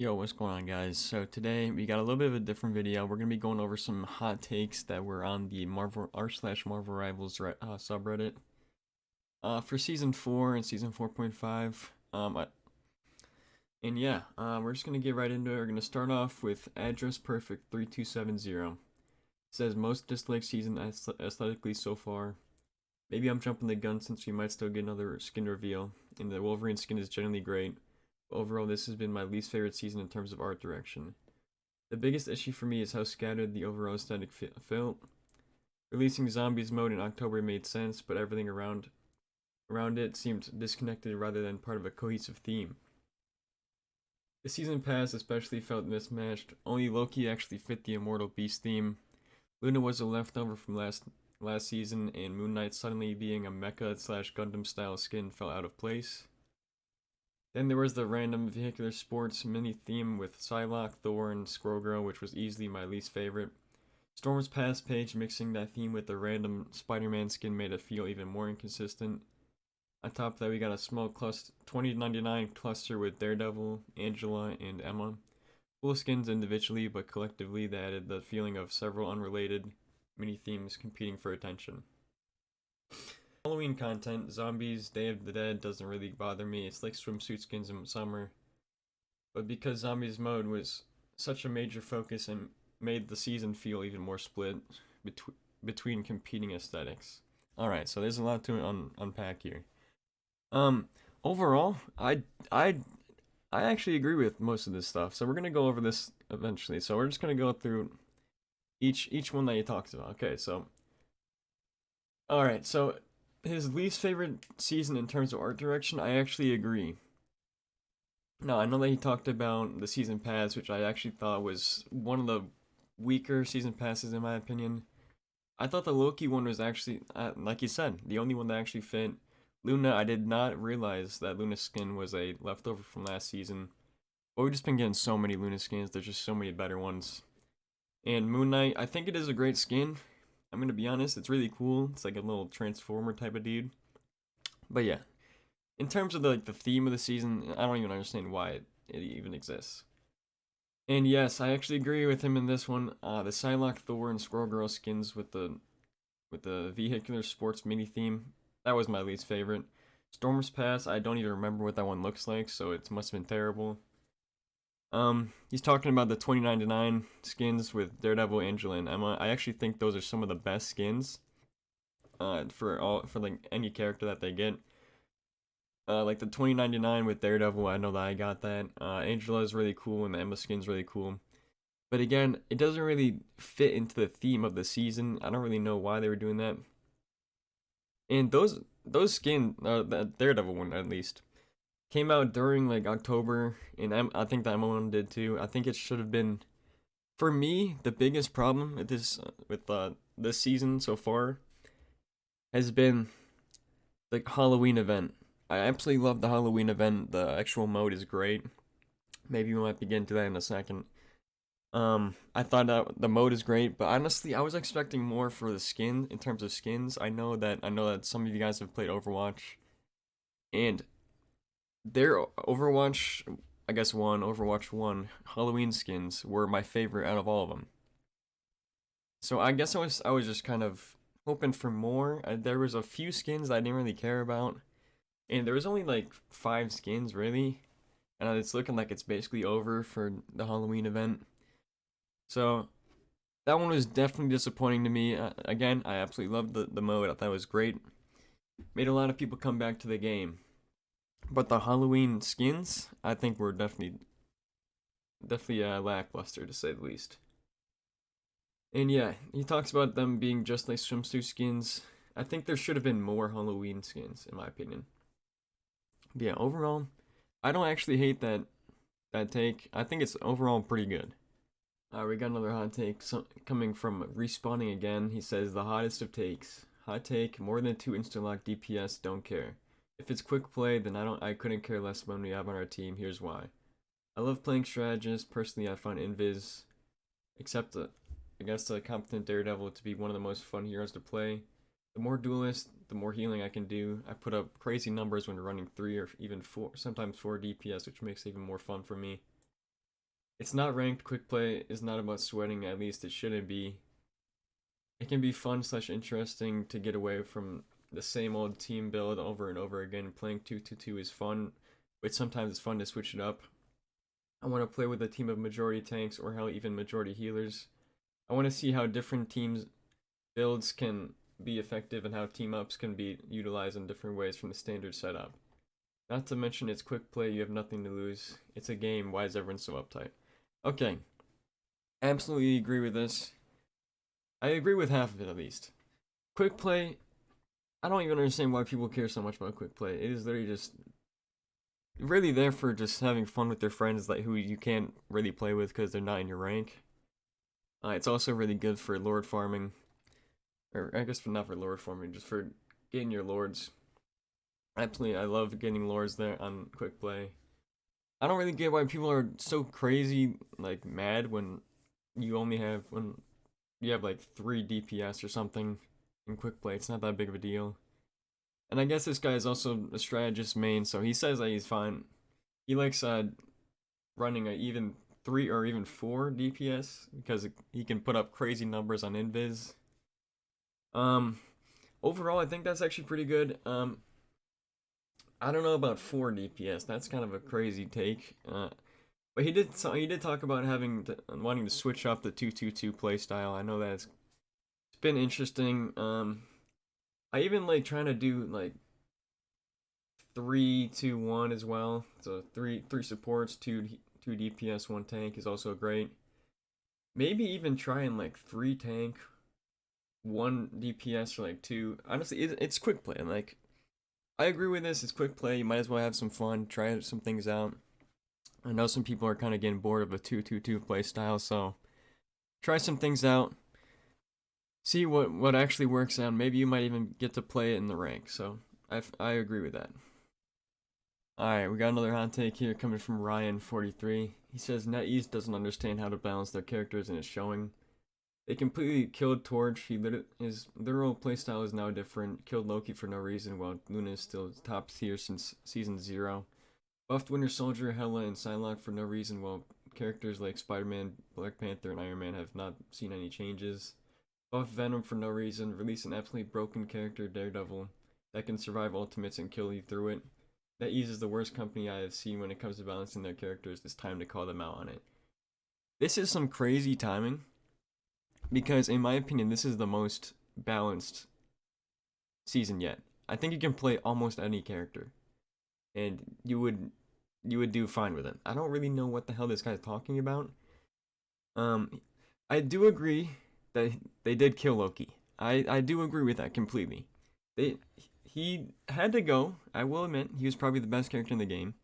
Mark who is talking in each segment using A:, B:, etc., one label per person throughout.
A: Yo, what's going on, guys? So today we got a little bit of a different video. We're gonna be going over some hot takes that were on the Marvel r/Marvel Rivals subreddit for season 4 and season 4.5. And yeah, we're just gonna get right into it. We're gonna start off with Address Perfect 3270. It says most disliked season aesthetically so far. Maybe I'm jumping the gun since we might still get another skin reveal, and the Wolverine skin is generally great. Overall, this has been my least favorite season in terms of art direction. The biggest issue for me is how scattered the overall aesthetic felt. Releasing Zombies mode in October made sense, but everything around it seemed disconnected rather than part of a cohesive theme. The season pass especially felt mismatched. Only Loki actually fit the Immortal Beast theme. Luna was a leftover from last season, and Moon Knight suddenly being a mecha slash Gundam style skin fell out of place. Then there was the random vehicular sports mini theme with Psylocke, Thor, and Squirrel Girl, which was easily my least favorite. Storm's past page mixing that theme with the random Spider-Man skin made it feel even more inconsistent. On top of that, we got a small 2099 cluster with Daredevil, Angela, and Emma. Cool skins individually, but collectively they added the feeling of several unrelated mini themes competing for attention. Halloween content, Zombies, Day of the Dead doesn't really bother me. It's like swimsuit skins in summer. But because Zombies mode was such a major focus and made the season feel even more split between competing aesthetics. All right, so there's a lot to unpack here. Um, Overall, I actually agree with most of this stuff. So we're gonna go over this eventually. So we're just gonna go through each one that he talks about. Okay, so all right, so his least favorite season in terms of art direction, I actually agree. Now, I know that he talked about the season pass, which I actually thought was one of the weaker season passes in my opinion. I thought the Loki one was actually, like you said, the only one that actually fit. Luna, I did not realize that Luna's skin was a leftover from last season. But we've just been getting so many Luna skins, there's just so many better ones. And Moon Knight, I think it is a great skin. I'm gonna be honest, it's really cool. It's like a little transformer type of dude. But yeah, in terms of the theme of the season, I don't even understand why it even exists. And yes, I actually agree with him in this one. The Psylocke, Thor, and Squirrel Girl skins with the vehicular sports mini theme, that was my least favorite. Storm's Pass, I don't even remember what that one looks like, so it must have been terrible. He's talking about the 2099 skins with Daredevil, Angela, and Emma. I actually think those are some of the best skins. For like any character that they get. Like the 2099 with Daredevil, I know that I got that. Angela is really cool, and the Emma skin's really cool. But again, it doesn't really fit into the theme of the season. I don't really know why they were doing that. And those skin, the Daredevil one at least, came out during like October, and I think the Emma one did too. I think it should have been, for me, the biggest problem with this season so far has been the Halloween event. I absolutely love the Halloween event. The actual mode is great. Maybe we might get into that in a second. I thought that the mode is great, but honestly, I was expecting more for the skin in terms of skins. I know that some of you guys have played Overwatch, and their Overwatch, I guess Overwatch 1 Halloween skins were my favorite out of all of them. So I guess I was just kind of hoping for more. There was a few skins that I didn't really care about, and there was only like 5 skins really, and it's looking like it's basically over for the Halloween event. So that one was definitely disappointing to me. Again, I absolutely loved the mode. I thought it was great. Made a lot of people come back to the game. But the Halloween skins, I think were definitely lackluster to say the least. And yeah, he talks about them being just like swimsuit skins. I think there should have been more Halloween skins, in my opinion. But yeah, overall, I don't actually hate that take. I think it's overall pretty good. We got another hot take coming from Respawning Again. He says, the hottest of takes. Hot take, more than 2 insta-lock DPS, don't care. If it's quick play, then I couldn't care less when we have on our team. Here's why. I love playing strategist. Personally, I find Invis, except against a competent Daredevil, to be one of the most fun heroes to play. The more duelist, the more healing I can do. I put up crazy numbers when running 3 or even 4, sometimes 4 DPS, which makes it even more fun for me. It's not ranked. Quick play is not about sweating, at least it shouldn't be. It can be fun slash interesting to get away from the same old team build over and over again. Playing 2-2-2 is fun, but sometimes it's fun to switch it up. I want to play with a team of majority tanks or hell even majority healers. I want to see how different teams builds can be effective and how team ups can be utilized in different ways from the standard setup. Not to mention it's quick play, you have nothing to lose. It's a game, why is everyone so uptight? Okay, absolutely agree with this. I agree with half of it at least. Quick play, I don't even understand why people care so much about quick play. It is literally just really there for just having fun with their friends like who you can't really play with because they're not in your rank. It's also really good for lord farming, or I guess for not for lord farming, just for getting your lords. Absolutely, I love getting lords there on quick play. I don't really get why people are so crazy, like mad when you have like 3 DPS or something in quick play. It's not that big of a deal. And I guess this guy is also a strategist main, so he says that he's fine. He likes running a even 3 or even 4 DPS because he can put up crazy numbers on invis. Overall, I think that's actually pretty good. I don't know about 4 DPS. That's kind of a crazy take. But he did talk about wanting to switch up the 2-2-2 playstyle. I know that it's been interesting. I even like trying to do like 3-2-1 as well. So three supports, two DPS, 1 tank is also great. Maybe even try and like 3 tank, 1 DPS or like 2. Honestly, it's quick play. Like I agree with this. It's quick play. You might as well have some fun. Try some things out. I know some people are kind of getting bored of a 2-2-2 play style, so try some things out. See what actually works out. Maybe you might even get to play it in the rank. So I agree with that. Alright, we got another hot take here coming from Ryan43. He says NetEase doesn't understand how to balance their characters and it's showing. They completely killed Torch. His literal playstyle is now different. Killed Loki for no reason while Luna is still top tier since season 0. Buffed Winter Soldier, Hela, and Psylocke for no reason while characters like Spider-Man, Black Panther, and Iron Man have not seen any changes. Buff Venom for no reason. Release an absolutely broken character, Daredevil, that can survive ultimates and kill you through it. NetEase is the worst company I have seen when it comes to balancing their characters. It's time to call them out on it. This is some crazy timing because, in my opinion, this is the most balanced season yet. I think you can play almost any character, and you would do fine with it. I don't really know what the hell this guy's talking about. I do agree that they did kill Loki. I do agree with that completely. He had to go. I will admit he was probably the best character in the game.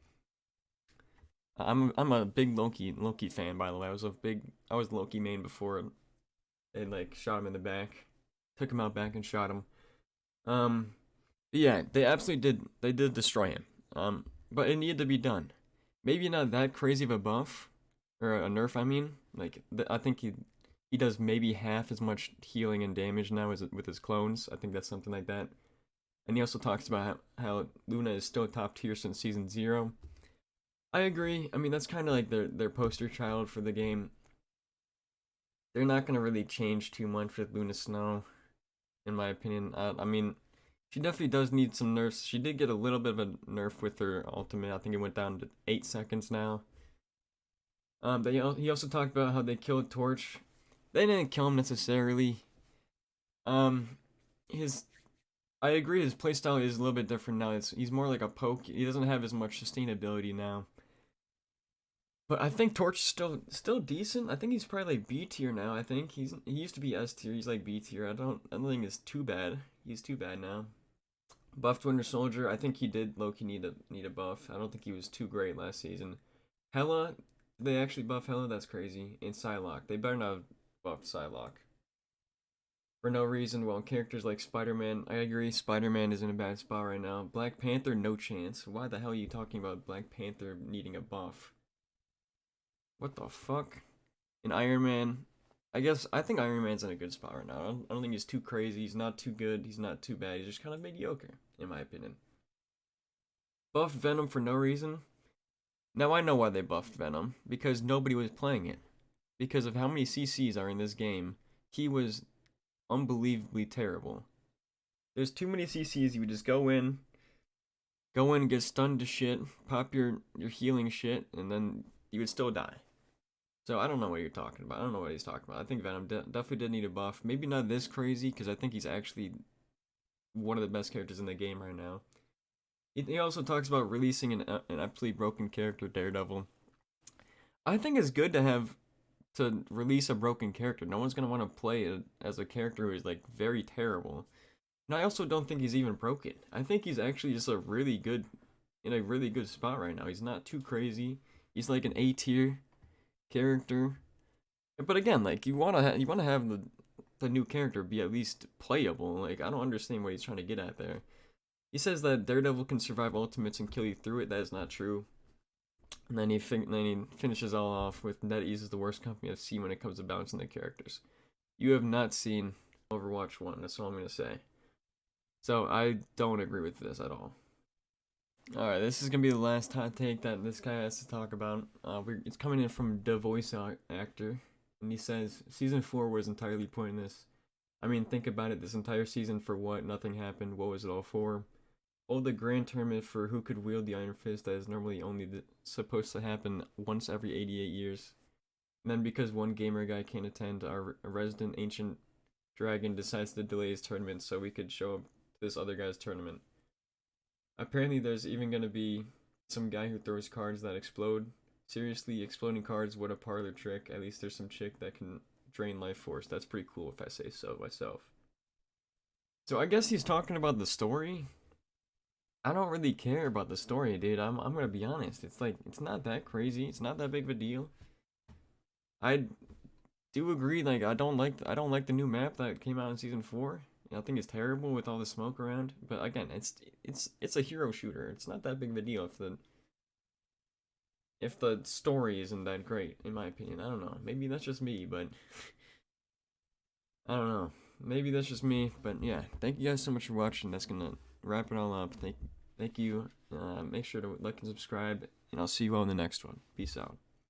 A: I'm a big Loki fan, by the way. I was Loki main before they like shot him in the back, took him out back and shot him. Yeah, they absolutely did. They did destroy him. But it needed to be done. Maybe not that crazy of a buff or a nerf. I mean, like I think he does maybe half as much healing and damage now as with his clones. I think that's something like that. And he also talks about how Luna is still top tier since season 0. I agree. I mean, that's kind of like their poster child for the game. They're not going to really change too much with Luna Snow, in my opinion. I mean, she definitely does need some nerfs. She did get a little bit of a nerf with her ultimate. I think it went down to 8 seconds now. He also talked about how they killed Torch. They didn't kill him necessarily. His I agree. His playstyle is a little bit different now. He's more like a poke. He doesn't have as much sustainability now. But I think Torch is still decent. I think he's probably like B tier now. I think he used to be S tier. He's like B tier. I don't think it's too bad. He's too bad now. Buffed Winter Soldier. I think he did low-key need a buff. I don't think he was too great last season. Hela, did they actually buff Hela? That's crazy. And Psylocke. They better not have buffed Psylocke for no reason. Well, characters like Spider-Man, I agree, Spider-Man is in a bad spot right now. Black Panther, no chance. Why the hell are you talking about Black Panther needing a buff? What the fuck? And Iron Man, I think Iron Man's in a good spot right now. I don't think he's too crazy. He's not too good. He's not too bad. He's just kind of mediocre, in my opinion. Buff Venom for no reason. Now I know why they buffed Venom, because nobody was playing it. Because of how many CCs are in this game, he was unbelievably terrible. There's too many CCs, you would just go in, get stunned to shit, pop your healing shit, and then you would still die. So I don't know what you're talking about. I don't know what he's talking about. I think Venom definitely did need a buff. Maybe not this crazy, because I think he's actually one of the best characters in the game right now. He also talks about releasing an absolutely broken character, Daredevil. I think it's good to release a broken character. No one's gonna want to play it as a character who is like very terrible. And I also don't think he's even broken. I think he's actually just in a really good spot right now. He's not too crazy. He's like an A tier character. But again, like you wanna have the new character be at least playable. Like I don't understand what he's trying to get at there. He says that Daredevil can survive ultimates and kill you through it. That is not true. And then he finishes all off with NetEase is the worst company I've seen when it comes to balancing the characters. You have not seen Overwatch 1, that's all I'm going to say. So I don't agree with this at all. Alright, this is going to be the last hot take that this guy has to talk about. It's coming in from the voice actor. And he says, Season 4 was entirely pointless. I mean, think about it, this entire season for what? Nothing happened. What was it all for? Oh, the grand tournament for who could wield the Iron Fist that is normally only supposed to happen once every 88 years. And then because one gamer guy can't attend, our resident ancient dragon decides to delay his tournament so we could show up to this other guy's tournament. Apparently there's even going to be some guy who throws cards that explode. Seriously, exploding cards, what a parlor trick. At least there's some chick that can drain life force. That's pretty cool if I say so myself. So I guess he's talking about the story. I don't really care about the story, dude. I'm gonna be honest. It's like it's not that crazy. It's not that big of a deal. I do agree. Like I don't like the new map that came out in season 4. I think it's terrible with all the smoke around. But again, it's a hero shooter. It's not that big of a deal if the story isn't that great, in my opinion. I don't know. Maybe that's just me, but I don't know. Maybe that's just me. But yeah, thank you guys so much for watching. That's gonna wrap it all up. Thank you. Make sure to like and subscribe, and I'll see you all in the next one. Peace out.